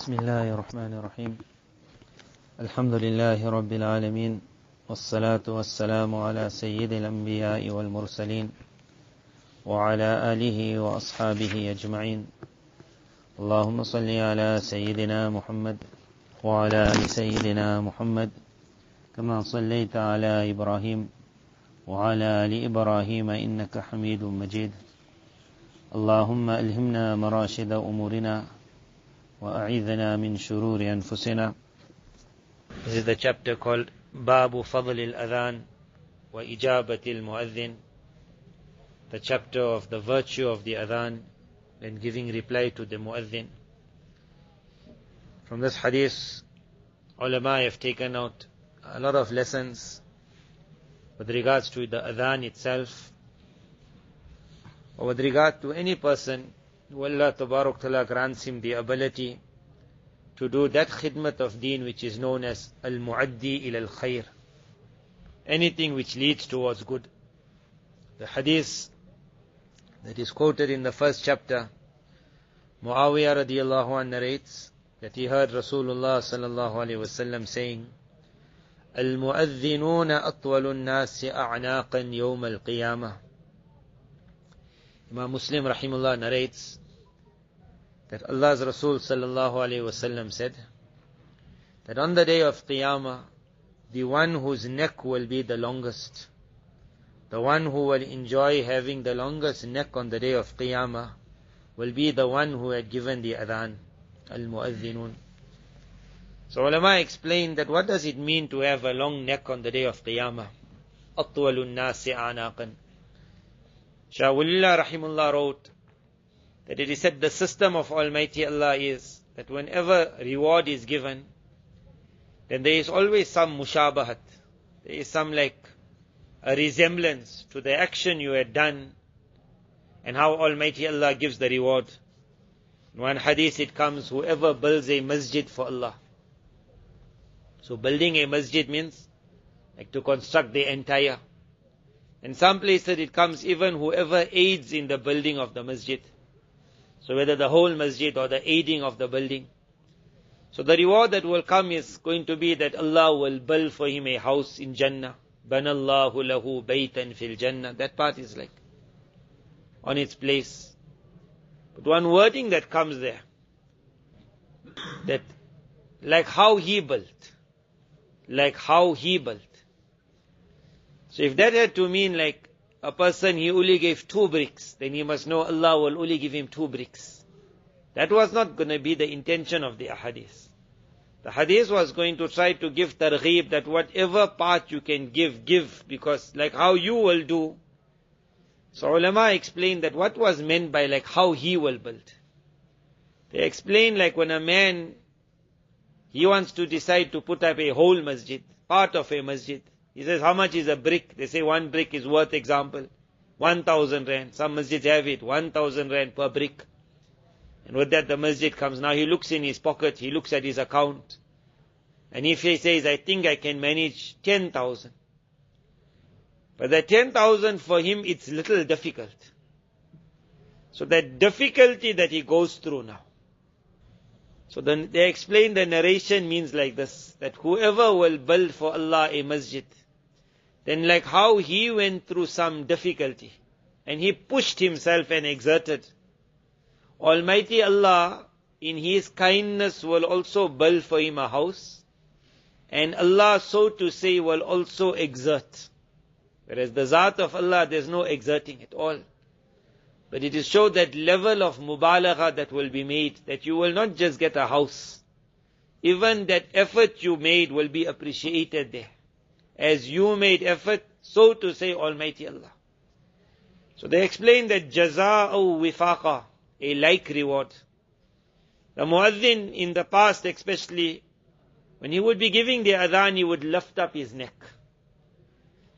بسم الله الرحمن الرحيم الحمد لله رب العالمين والصلاة والسلام على سيد الأنبياء والمرسلين وعلى آله وأصحابه أجمعين اللهم صل على سيدنا محمد وعلى آل سيدنا محمد كما صليت على إبراهيم وعلى آل إبراهيم إنك حميد مجيد اللهم ألهمنا مراشد أمورنا وأعيذنا من شرور أنفسنا. This is the chapter called Babu Fadl al-Adhan wa Ijabat al-Mu'adhin, the chapter of the virtue of the Adhan and giving reply to the Mu'adhin. From this hadith, ulama have taken out a lot of lessons with regards to the Adhan itself, or with regard to any person who Allah Tabarak Ta'ala grants him the ability to do that khidmat of deen which is known as al-mu'addi ila al-khair, anything which leads towards good. The hadith that is quoted in the first chapter, Muawiyah radiyallahu anhu narrates that he heard Rasulullah sallallahu alayhi wasallam saying, al-mu'adhinuna atwalu an-nasi a'naqan yawm al-qiyamah. Imam Muslim rahimullah narrates that Allah's Rasul sallallahu alayhi wasallam said that on the day of Qiyamah, the one whose neck will be the longest, the one who will enjoy having the longest neck on the day of Qiyamah, will be the one who had given the Adhan, al-mu'adhinun. So ulama explained that what does it mean to have a long neck on the day of Qiyamah? Atwalun nasi anaqan. Shah Walillah rahimullah wrote that it is said the system of Almighty Allah is that whenever reward is given, then there is always some mushabahat, there is some like a resemblance to the action you had done and how Almighty Allah gives the reward. In one hadith it comes, whoever builds a masjid for Allah. So building a masjid means like to construct the entire. In some places it comes even whoever aids in the building of the masjid. So whether the whole masjid or the aiding of the building. So the reward that will come is going to be that Allah will build for him a house in Jannah. Banallahu lahu baytan fil Jannah. That part is like on its place. But one wording that comes there, that like how he built. Like how he built. So if that had to mean like a person, he only gave 2 bricks, then he must know Allah will only give him 2 bricks. That was not going to be the intention of the hadith. The hadith was going to try to give targheeb that whatever part you can give, because like how you will do. So ulama explained that what was meant by like how he will build. They explained like when a man, he wants to decide to put up a whole masjid, part of a masjid. He says, how much is a brick? They say 1 brick is worth, example, 1,000 rand. Some masjids have it, 1,000 rand per brick. And with that the masjid comes. Now he looks in his pocket, he looks at his account. And if he says, I think I can manage 10,000. But that 10,000 for him, it's little difficult. So that difficulty that he goes through now. So then they explain the narration means like this, that whoever will build for Allah a masjid, then like how he went through some difficulty and he pushed himself and exerted, Almighty Allah in His kindness will also build for him a house, and Allah, so to say, will also exert. Whereas the Zat of Allah, there's no exerting at all. But it is show that level of mubalagha that will be made, that you will not just get a house. Even that effort you made will be appreciated there. As you made effort, so to say, Almighty Allah. So they explain that jaza'u wifaqa, a like reward. The muazzin in the past especially, when he would be giving the adhan, he would lift up his neck,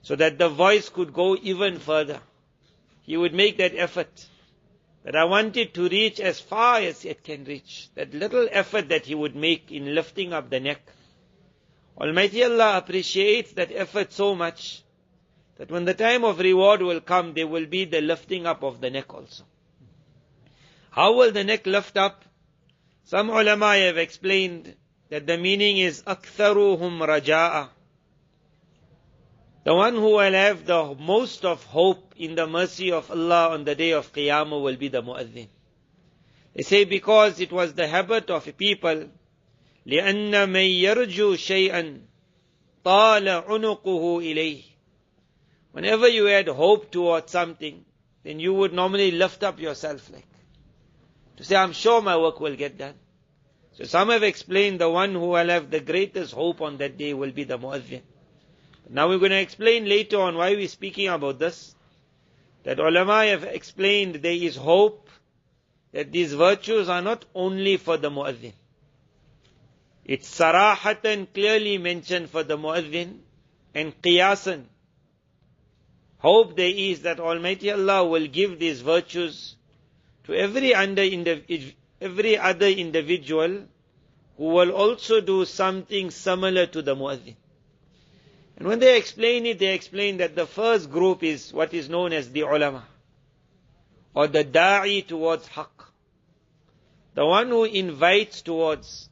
so that the voice could go even further. He would make that effort, that I want it to reach as far as it can reach. That little effort that he would make in lifting up the neck. Almighty Allah appreciates that effort so much, that when the time of reward will come, there will be the lifting up of the neck also. How will the neck lift up? Some ulama have explained that the meaning is أَكْثَرُهُمْ رَجَاءً. The one who will have the most of hope in the mercy of Allah on the day of Qiyamah will be the mu'adhin. They say because it was the habit of people, لِأَنَّ مَن يَرْجُو شَيْئًا طَالَ عُنُقُهُ إِلَيْهِ. Whenever you had hope towards something, then you would normally lift up yourself like, to say, I'm sure my work will get done. So some have explained the one who will have the greatest hope on that day will be the mu'adhin. Now we're going to explain later on why we're speaking about this. That ulama have explained there is hope, that these virtues are not only for the mu'adhin. It's sarahatan clearly mentioned for the mu'adhin, and qiyasan. Hope there is that Almighty Allah will give these virtues to every other individual who will also do something similar to the mu'adhin. And when they explain it, they explain that the first group is what is known as the ulama, or the da'i towards haqq. The one who invites towards.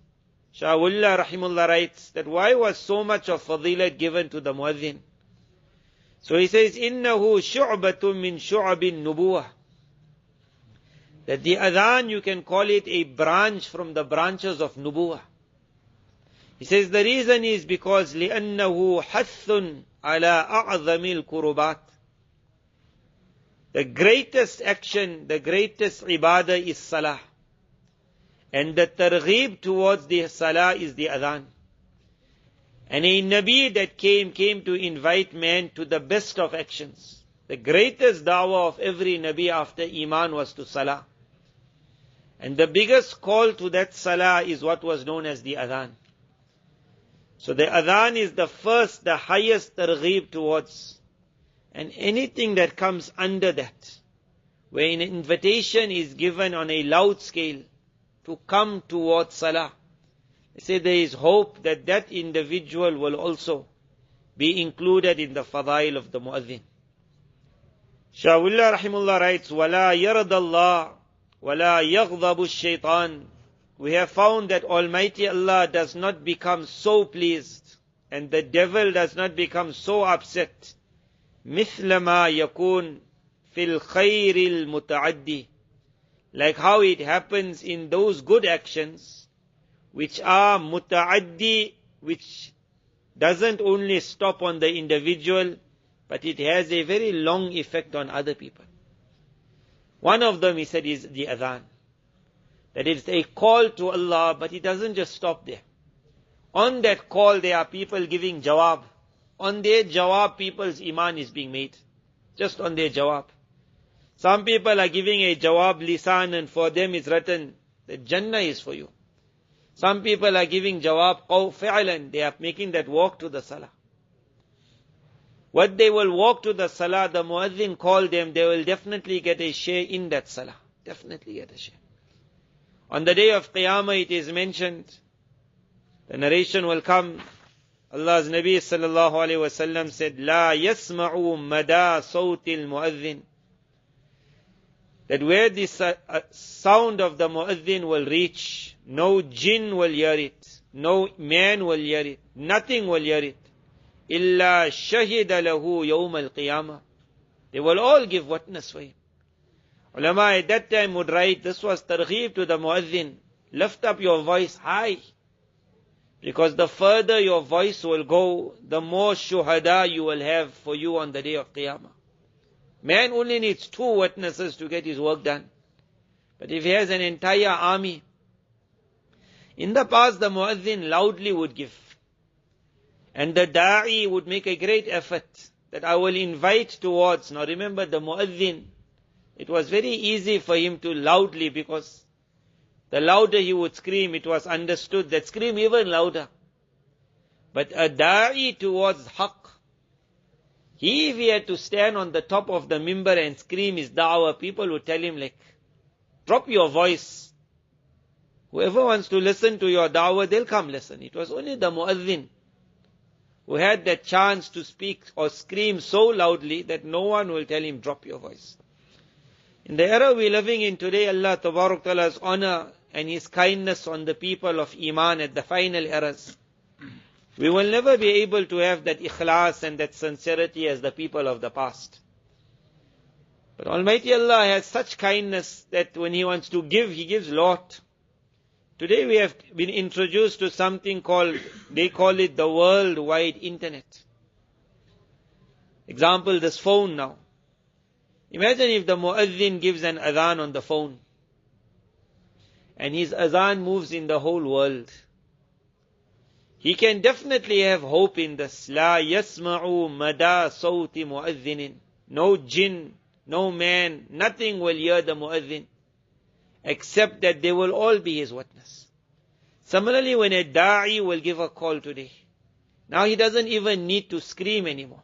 Shahullah rahimullah writes that why was so much of fadilat given to the muadhin? So he says, إِنَّهُ شُعْبَةٌ مِّن شُعَبِ النُّبُوَةِ. That the adhan, you can call it a branch from the branches of nubuwah. He says the reason is because لِأَنَّهُ حَثٌّ عَلَىٰ أَعْظَمِ الْكُرُبَاتِ. The greatest action, the greatest ibadah is salah. And the targheeb towards the salah is the adhan. And a Nabi that came to invite man to the best of actions. The greatest da'wah of every Nabi after Iman was to salah. And the biggest call to that salah is what was known as the adhan. So the adhan is the first, the highest targheeb towards. And anything that comes under that, where an invitation is given on a loud scale to come towards salah, they say there is hope that that individual will also be included in the fadail of the mu'adhin. Shahullah rahimullah writes, وَلَا يَرْضَ اللَّهُ وَلَا يَغْضَبُ الشَّيْطَانِ. We have found that Almighty Allah does not become so pleased, and the devil does not become so upset, مِثْلَ مَا يَكُونُ فِي الْخَيْرِ الْمُتَعَدِّي. Like how it happens in those good actions, which are muta'addi, which doesn't only stop on the individual, but it has a very long effect on other people. One of them, he said, is the adhan. That it's a call to Allah, but it doesn't just stop there. On that call, there are people giving jawab. On their jawab, people's iman is being made. Just on their jawab. Some people are giving a jawab lisan, and for them it's written that Jannah is for you. Some people are giving jawab fi'lan, they are making that walk to the salah. What they will walk to the salah, the muazzin called them, they will definitely get a share in that salah. Definitely get a share. On the day of Qiyamah it is mentioned, the narration will come, Allah's Nabi sallallahu alayhi wa sallam said, لا يسمعوا مدى صوت المؤذن. That where this sound of the mu'adhin will reach, no jinn will hear it, no man will hear it, nothing will hear it. إِلَّا شَهِدَ لَهُ يَوْمَ الْقِيَامَةِ. They will all give witness for him. Ulama at that time would write, this was targheeb to the mu'adhin. Lift up your voice high. Because the further your voice will go, the more shuhada you will have for you on the day of Qiyamah. Man only needs 2 witnesses to get his work done. But if he has an entire army, in the past the muazzin loudly would give. And the da'i would make a great effort that I will invite towards. Now remember the muazzin, it was very easy for him to loudly, because the louder he would scream, it was understood that scream even louder. But a da'i towards haqq, if he had to stand on the top of the mimbar and scream his da'wah, people would tell him like, drop your voice. Whoever wants to listen to your da'wah, they'll come listen. It was only the muazzin who had that chance to speak or scream so loudly that no one will tell him, drop your voice. In the era we're living in today, Allah Tabarak Ta'ala's honor and His kindness on the people of Iman at the final eras, we will never be able to have that ikhlas and that sincerity as the people of the past. But Almighty Allah has such kindness that when He wants to give, He gives lot. Today we have been introduced to something called, they call it the worldwide internet. Example, this phone now. Imagine if the muazzin gives an adhan on the phone, and his adhan moves in the whole world. He can definitely have hope in this. La yasma'u mada sawti muazzinin. No jinn, no man, nothing will hear the muazzin, except that they will all be his witness. Similarly, when a da'i will give a call today, now he doesn't even need to scream anymore.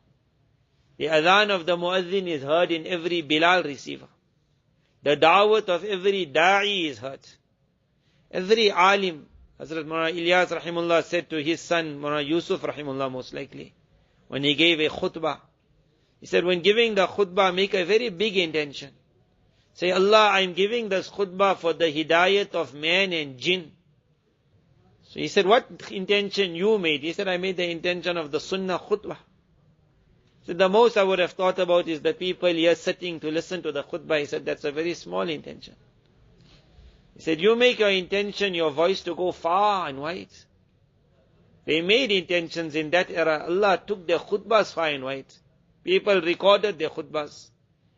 The adhan of the muazzin is heard in every Bilal receiver. The da'wat of every da'i is heard. Every alim, Hazrat Moulana Ilyas rahimullah said to his son, Moulana Yusuf rahimullah most likely, when he gave a khutbah, he said, when giving the khutbah, make a very big intention. Say, Allah, I'm giving this khutbah for the hidayat of man and jinn. So he said, what intention you made? He said, I made the intention of the sunnah khutbah. So the most I would have thought about is the people here sitting to listen to the khutbah. He said, that's a very small intention. He said, you make your intention, your voice to go far and wide. They made intentions in that era. Allah took their khutbahs far and wide. People recorded their khutbahs.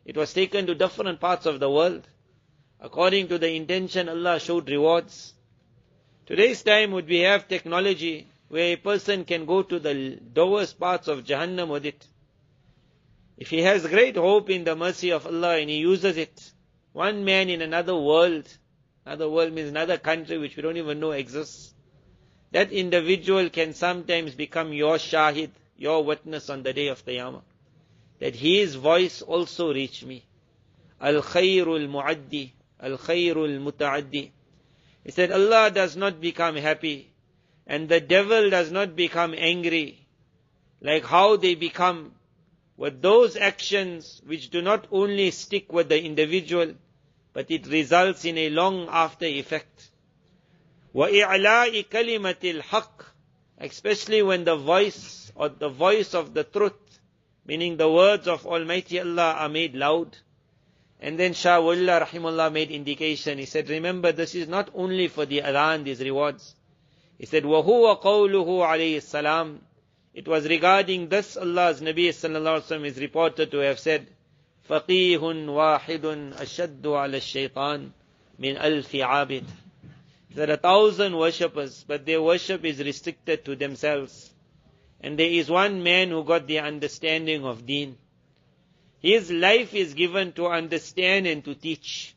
It was taken to different parts of the world. According to the intention, Allah showed rewards. Today's time would we have technology where a person can go to the lowest parts of Jahannam with it. If he has great hope in the mercy of Allah and he uses it, one man in another world means another country which we don't even know exists, that individual can sometimes become your shahid, your witness on the day of Qiyamah, that his voice also reached me. Al-khayrul mu'addi, al-khayrul muta'addi. He said, Allah does not become happy, and the devil does not become angry, like how they become with those actions which do not only stick with the individual, but it results in a long after effect. وَإِعْلَاءِ كَلِمَةِ الْحَقِّ, especially when the voice of the truth, meaning the words of Almighty Allah, are made loud. And then Shah Wallah rahimullah made indication. He said, remember, this is not only for the adhan, these rewards. He said, وَهُوَ قَوْلُهُ عَلَيْهِ السَّلَامِ. It was regarding this Allah's Nabi sallallahu alaihi wasallam is reported to have said, فَقِيهٌ وَاحِدٌ أَشَدُّ عَلَى الشَّيْطَانِ مِنْ أَلْفِ عَابِدٍ. There are 1,000 worshippers, but their worship is restricted to themselves. And there is one man who got the understanding of deen. His life is given to understand and to teach.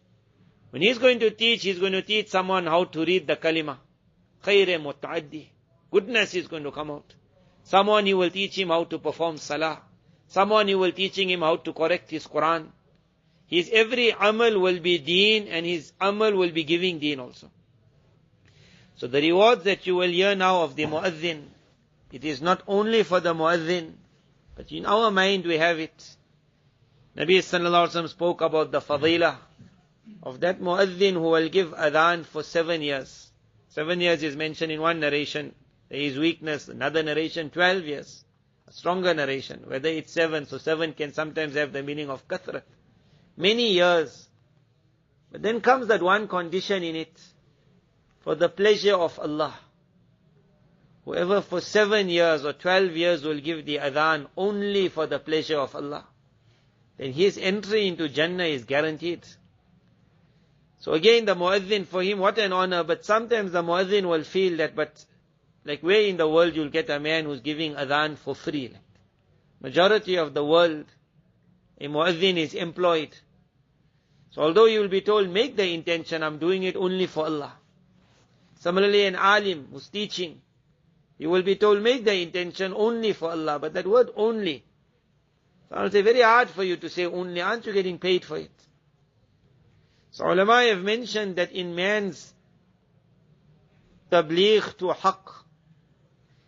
When he's going to teach someone how to read the kalima. Khayre muta'addi. Goodness is going to come out. Someone he will teach him how to perform salah. Someone he will teaching him how to correct his Quran. His every amal will be deen, and his amal will be giving deen also. So the rewards that you will hear now of the muazzin, it is not only for the muazzin, but in our mind we have it. Nabi sallallahu alaihi wasallam spoke about the fadilah of that muazzin who will give adhan for 7 years. 7 years is mentioned in one narration. There is weakness. Another narration, 12 years. A stronger narration. Whether it's 7, so 7 can sometimes have the meaning of kathrat. Many years. But then comes that one condition in it. For the pleasure of Allah. Whoever for 7 years or 12 years will give the adhan only for the pleasure of Allah, then his entry into Jannah is guaranteed. So again, the muazzin, for him, what an honor. But sometimes the muazzin will feel that, but like where in the world you'll get a man who's giving adhan for free? Like, majority of the world, a muazzin is employed. So although you will be told, make the intention, I'm doing it only for Allah. Similarly, an alim who's teaching, you will be told, make the intention only for Allah. But that word only, so I'll say, very hard for you to say only. Aren't you getting paid for it? So ulama have mentioned that in man's tabligh to haqq,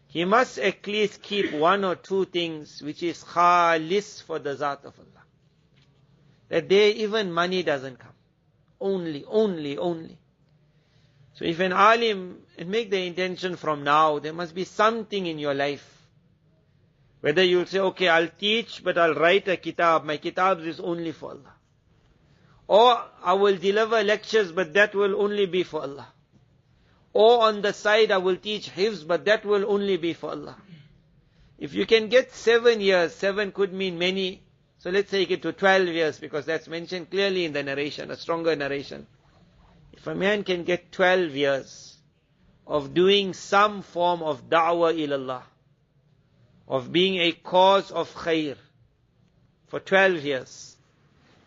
he must at least keep 1 or 2 things which is khalis for the zat of Allah. That there even money doesn't come. Only. So if an alim, and make the intention from now, there must be something in your life. Whether you'll say, okay, I'll teach, but I'll write a kitab. My kitab is only for Allah. Or I will deliver lectures, but that will only be for Allah. Or on the side I will teach hifz, but that will only be for Allah. If you can get 7 years, 7 could mean many. So let's take it to 12 years, because that's mentioned clearly in the narration, a stronger narration. If a man can get 12 years of doing some form of da'wah ilallah, of being a cause of khair, for 12 years,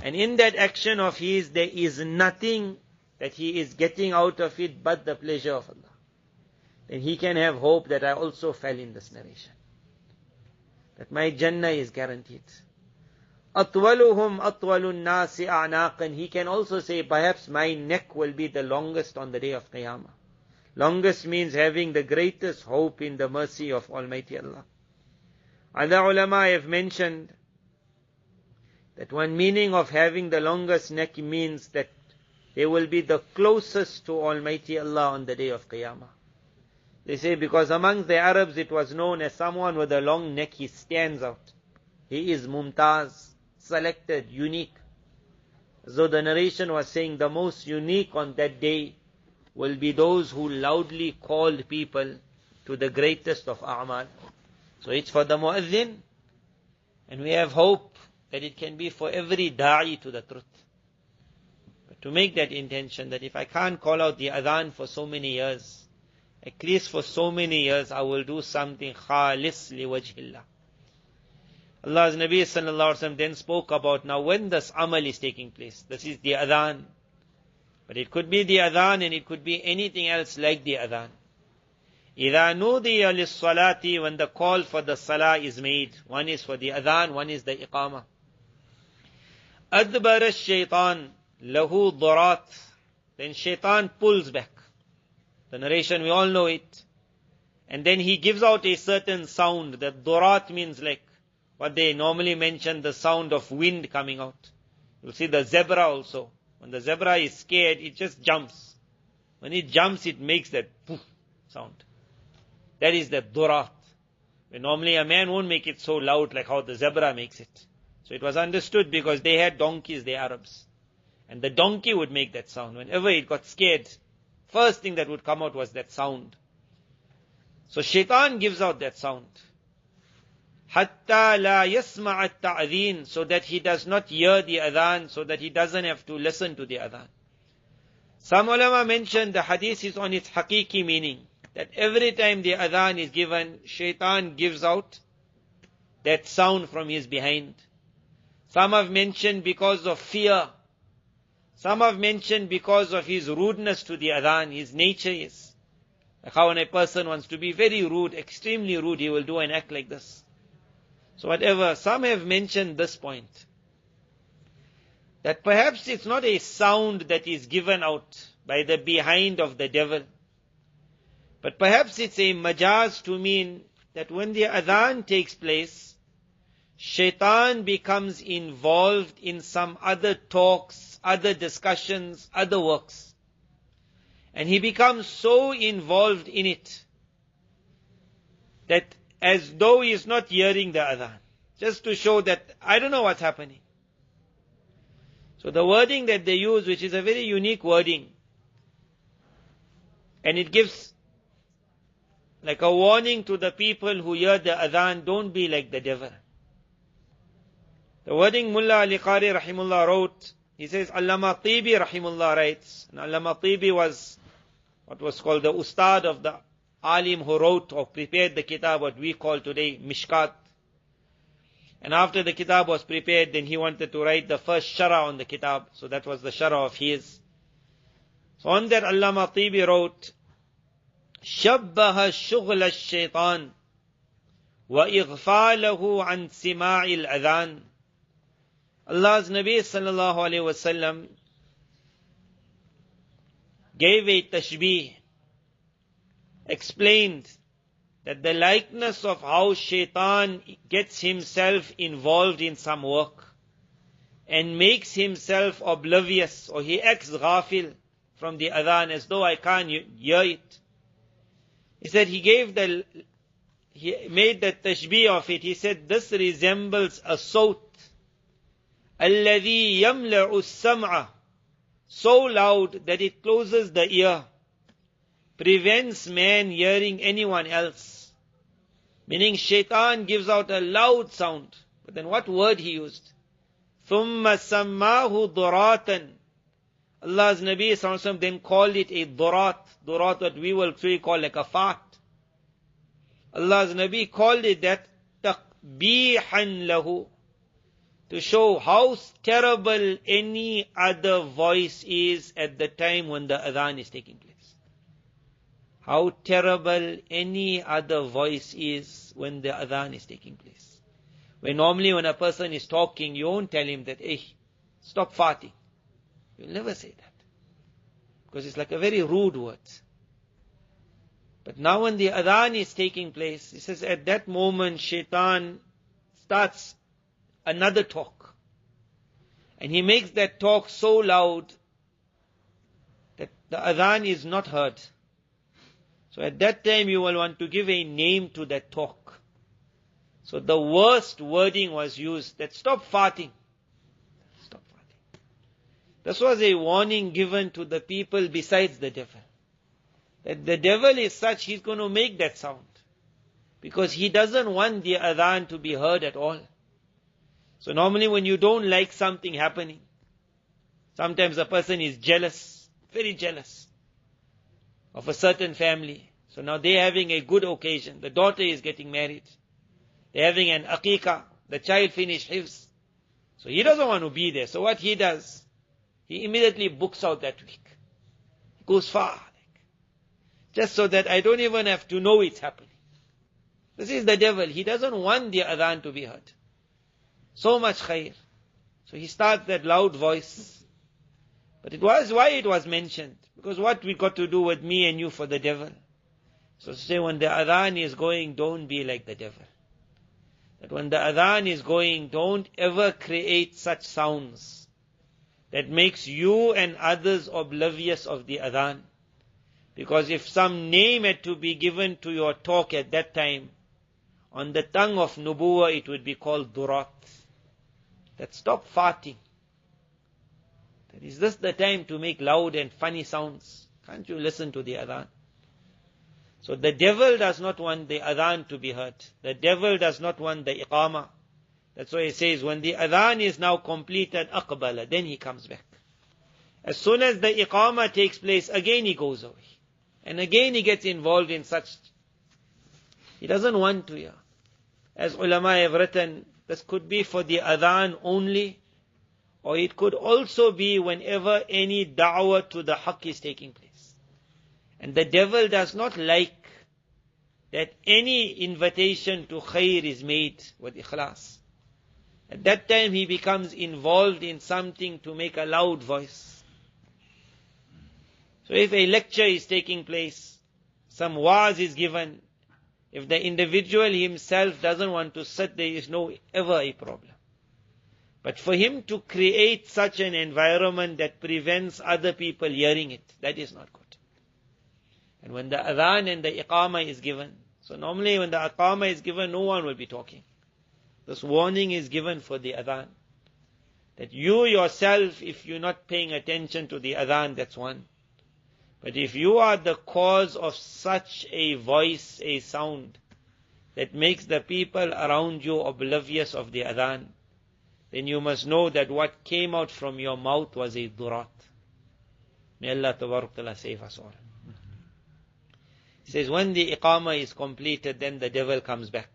and in that action of his, there is nothing that he is getting out of it but the pleasure of Allah, then he can have hope that I also fell in this narration, that my Jannah is guaranteed. أطولهم أطول الناس أعناقا. He can also say, perhaps my neck will be the longest on the day of Qiyamah. Longest means having the greatest hope in the mercy of Almighty Allah. Other ulama have mentioned that one meaning of having the longest neck means that they will be the closest to Almighty Allah on the day of Qiyamah. They say because among the Arabs it was known as someone with a long neck, he stands out. He is mumtaz, selected, unique. So the narration was saying the most unique on that day will be those who loudly called people to the greatest of a'mal. So it's for the mu'adhin, and we have hope that it can be for every da'i to the truth. But to make that intention, that if I can't call out the adhan for so many years, at least for so many years I will do something khalis li wajhillah. Allah's Nabi sallallahu alaihi wasallam then spoke about now when this amal is taking place. This is the adhan. But it could be the adhan and it could be anything else like the adhan. إِذَا نُودِيَ لِلصَّلَاةِ, when the call for the salah is made. One is for the adhan, one is the iqamah. أَدْبَرَ الشَّيْطَانِ لَهُ ضَرَاتٍ. Then Shaytan pulls back. The narration, we all know it. And then he gives out a certain sound. That durat means like what they normally mention, the sound of wind coming out. You'll see the zebra also. When the zebra is scared, it just jumps. When it jumps, it makes that poof sound. That is the durat. When normally a man won't make it so loud like how the zebra makes it. So it was understood because they had donkeys, the Arabs. And the donkey would make that sound. Whenever it got scared, first thing that would come out was that sound. So Shaitan gives out that sound. Hatta la yasma' at-ta'dhin, so that he does not hear the adhan, so that he doesn't have to listen to the adhan. Some ulama mentioned the hadith is on its haqiqi meaning, that every time the adhan is given, Shaitan gives out that sound from his behind. Some have mentioned because of fear. Some have mentioned because of his rudeness to the adhan, his nature is. Like how when a person wants to be very rude, extremely rude, he will do and act like this. So whatever, some have mentioned this point, that perhaps it's not a sound that is given out by the behind of the devil, but perhaps it's a majaz to mean that when the adhan takes place, Shaitan becomes involved in some other talks, other discussions, other works. And he becomes so involved in it that as though he is not hearing the adhan, just to show that I don't know what's happening. So the wording that they use, which is a very unique wording, and it gives like a warning to the people who hear the adhan, don't be like the devil. The wording Mullah Ali Qari rahimullah wrote, he says, Allama Tibi rahimullah writes, and Allama Tibi was what was called the ustad of the alim who wrote or prepared the kitab, what we call today Mishkat. And after the kitab was prepared, then he wanted to write the first shara on the kitab. So that was the shara of his. So on that Allama Tibi wrote, شبه الشغل الشيطان وإغفاله عن سماع الأذان. Allah's Nabi sallallahu alayhi wasallam gave a tashbih, explained that the likeness of how Shaitan gets himself involved in some work and makes himself oblivious, or he acts ghafil from the adhan as though I can't hear it. He said he made the tashbih of it. He said this resembles a sawt alladhi yamla'u as-sam'a, so loud that it closes the ear, prevents man hearing anyone else. Meaning Shaytan gives out a loud sound. But then what word he used? ثُمَّ سَمَّاهُ ضُرَاةً. Allah's Nabi sallallahu alaihi wasallam then called it a durat. Durat, what we will actually call like a fart. Allah's Nabi called it that تَقْبِيحًا lahu, to show how terrible any other voice is at the time when the adhan is taking place. How terrible any other voice is when the adhan is taking place. When normally when a person is talking, you won't tell him that, hey, stop farting. You'll never say that. Because it's like a very rude word. But now when the adhan is taking place, he says at that moment Shaitan starts another talk. And he makes that talk so loud that the adhan is not heard. So at that time you will want to give a name to that talk. So the worst wording was used, that stop farting. Stop farting. This was a warning given to the people besides the devil. That the devil is such, he's going to make that sound. Because he doesn't want the adhan to be heard at all. So normally when you don't like something happening, sometimes a person is jealous, very jealous of a certain family. So now they're having a good occasion. The daughter is getting married. They're having an aqiqah. The child finished hifz. So he doesn't want to be there. So what he does, he immediately books out that week. He goes far. Just so that I don't even have to know it's happening. This is the devil. He doesn't want the adhan to be heard. So much khair. So he starts that loud voice. But it was why it was mentioned. Because what we got to do with me and you for the devil. So say when the adhan is going, don't be like the devil. That when the adhan is going, don't ever create such sounds that makes you and others oblivious of the adhan. Because if some name had to be given to your talk at that time, on the tongue of Nubuwah it would be called durat. That stop farting. That is this the time to make loud and funny sounds? Can't you listen to the adhan? So the devil does not want the adhan to be heard. The devil does not want the iqamah. That's why he says, when the adhan is now completed, aqbala, then he comes back. As soon as the iqamah takes place, again he goes away. And again he gets involved in such. He doesn't want to hear. As ulama have written, this could be for the adhan only, or it could also be whenever any da'wah to the haqq is taking place. And the devil does not like that any invitation to khair is made with ikhlas. At that time he becomes involved in something to make a loud voice. So if a lecture is taking place, some wa'az is given, if the individual himself doesn't want to sit, there is no ever a problem. But for him to create such an environment that prevents other people hearing it, that is not good. And when the adhan and the iqamah is given, so normally when the iqamah is given, no one will be talking. This warning is given for the adhan. That you yourself, if you're not paying attention to the adhan, that's one. But if you are the cause of such a voice, a sound, that makes the people around you oblivious of the adhan, then you must know that what came out from your mouth was a durat. May Allah Tabarak Ta'ala save us all. He says, when the iqamah is completed, then the devil comes back.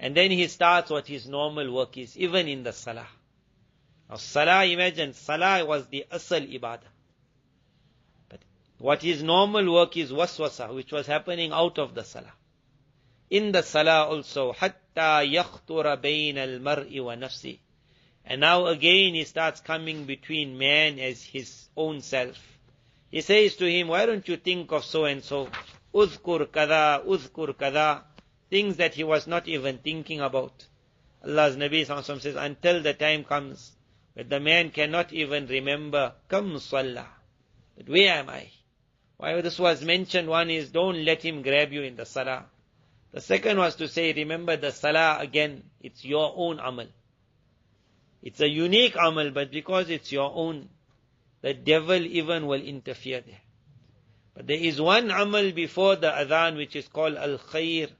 And then he starts what his normal work is, even in the salah. Now salah, imagine, salah was the asal ibadah. But what his normal work is waswasa, which was happening out of the salah. In the salah also, hatta yakhtura bayna al-mar'i wa nafsi. And now again he starts coming between man as his own self. He says to him, why don't you think of so and so? Uzkur kada. Things that he was not even thinking about. Allah's Nabi sallallahu alaihi wasallam says, until the time comes where the man cannot even remember, kam salla. That where am I? Why this was mentioned, one is don't let him grab you in the salah. The second was to say, remember the salah again, it's your own amal. It's a unique amal, but because it's your own, the devil even will interfere there. But there is one amal before the adhan which is called al-khair,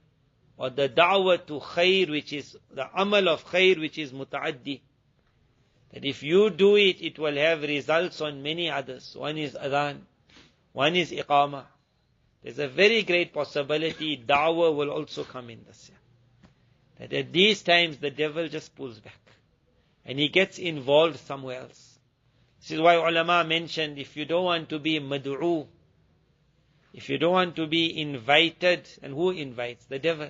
or the da'wah to khair, which is the amal of khair, which is muta'addi. That if you do it, it will have results on many others. One is adhan, one is iqamah. There's a very great possibility da'wah will also come in this. That at these times the devil just pulls back and he gets involved somewhere else. This is why ulama mentioned, if you don't want to be mad'u, if you don't want to be invited, and who invites? The devil.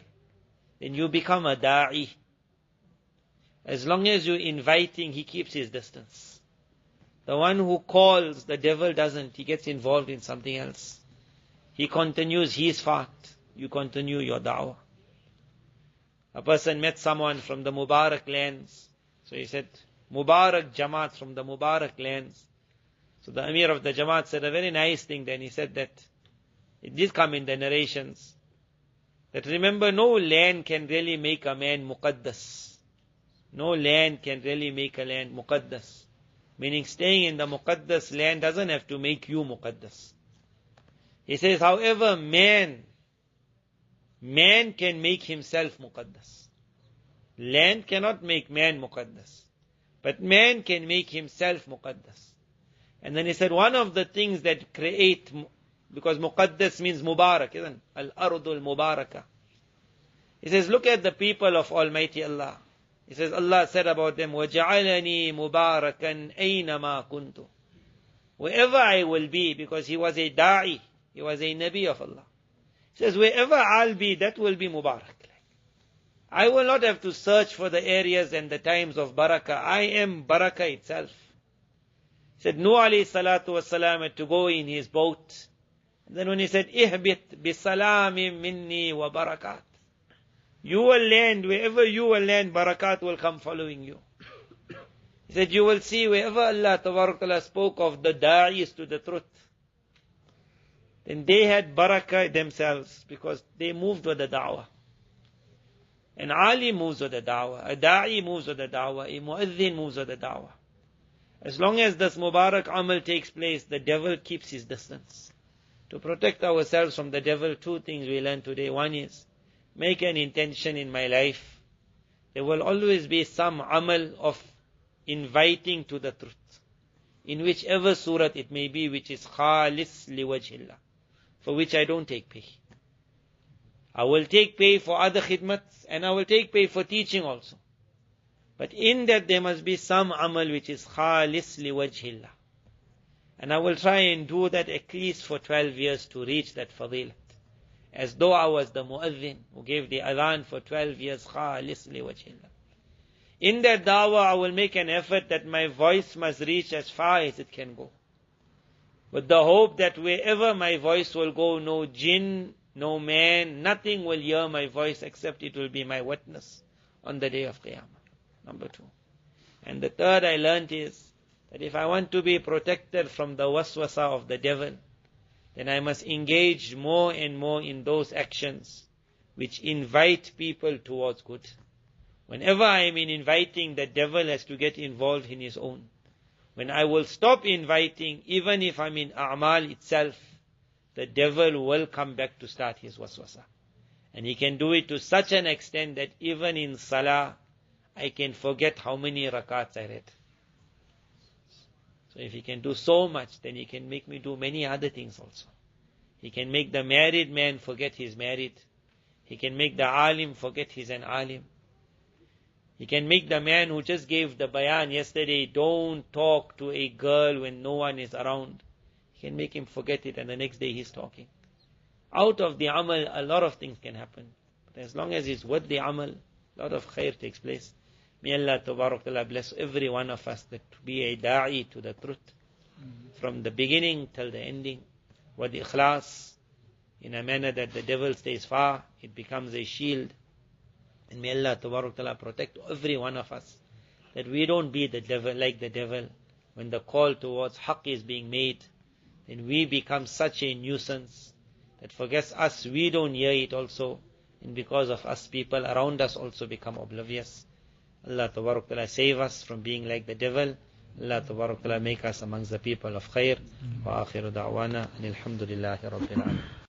Then you become a da'i. As long as you're inviting, he keeps his distance. The one who calls, the devil doesn't. He gets involved in something else. He continues his part. You continue your da'wah. A person met someone from the Mubarak lands. So he said, Mubarak Jamaat from the Mubarak lands. So the Amir of the Jamaat said a very nice thing then. He said that, it did come in the narrations, that remember, no land can really make a man muqaddas. No land can really make a land muqaddas. Meaning staying in the muqaddas land doesn't have to make you muqaddas. He says, however, man can make himself muqaddas. Land cannot make man muqaddas. But man can make himself muqaddas. And then he said, one of the things that create, because muqaddas means mubarak, isn't it? Al-ardul mubarakah. He says, look at the people of Almighty Allah. He says, Allah said about them, وَجَعَلَنِي مُبَارَكًا أَيْنَمَا كُنْتُ. Wherever I will be, because he was a da'i, he was a Nabi of Allah. He says, wherever I'll be, that will be Mubarak. I will not have to search for the areas and the times of barakah. I am barakah itself. He said, Nuh alayhi salatu wasalam had to go in his boat. And then when he said, Ihbit bisalamin minni wa barakat. You will land, wherever you will land, barakat will come following you. He said, you will see wherever Allah Tabarak spoke of the da'is to the truth, then they had barakah themselves because they moved with the da'wah. An alim moves with the da'wah, a da'i moves with the da'wah, a mu'adhin moves with the da'wah. As long as this Mubarak amal takes place, the devil keeps his distance. To protect ourselves from the devil, two things we learn today. One is, make an intention in my life. There will always be some amal of inviting to the truth, in whichever surat it may be, which is khalis liwajhillah, for which I don't take pay. I will take pay for other khidmats, and I will take pay for teaching also. But in that there must be some amal which is khalis liwajhillah. And I will try and do that at least for 12 years to reach that fadilat. As though I was the mu'adhin who gave the adhan for 12 years, khalis liwajhillah. In that da'wah I will make an effort that my voice must reach as far as it can go. With the hope that wherever my voice will go, no jinn, no man, nothing will hear my voice except it will be my witness on the day of Qiyamah. Number 2. And the third I learned is that if I want to be protected from the waswasa of the devil, then I must engage more and more in those actions which invite people towards good. Whenever I am in inviting, the devil has to get involved in his own. When I will stop inviting, even if I'm in a'mal itself, the devil will come back to start his waswasa. And he can do it to such an extent that even in salah, I can forget how many rakats I read. So if he can do so much, then he can make me do many other things also. He can make the married man forget he's married. He can make the alim forget he's an alim. He can make the man who just gave the bayan yesterday, don't talk to a girl when no one is around. He can make him forget it, and the next day he's talking. Out of the amal, a lot of things can happen. But as long as it's with the amal, a lot of khair takes place. May Allah Ta'ala bless every one of us that to be a da'i to the truth, from the beginning till the ending, with ikhlas, in a manner that the devil stays far, it becomes a shield. And may Allah Ta'ala protect every one of us, that we don't be the devil, like the devil, when the call towards haqq is being made, then we become such a nuisance that forgets us, we don't hear it also, and because of us, people around us also become oblivious. Allah Tabarak Ta'ala save us from being like the devil. Allah Tabarak Ta'ala make us amongst the people of khair. Wa akhiru da'wana and alhamdulillahi rabbil alamin.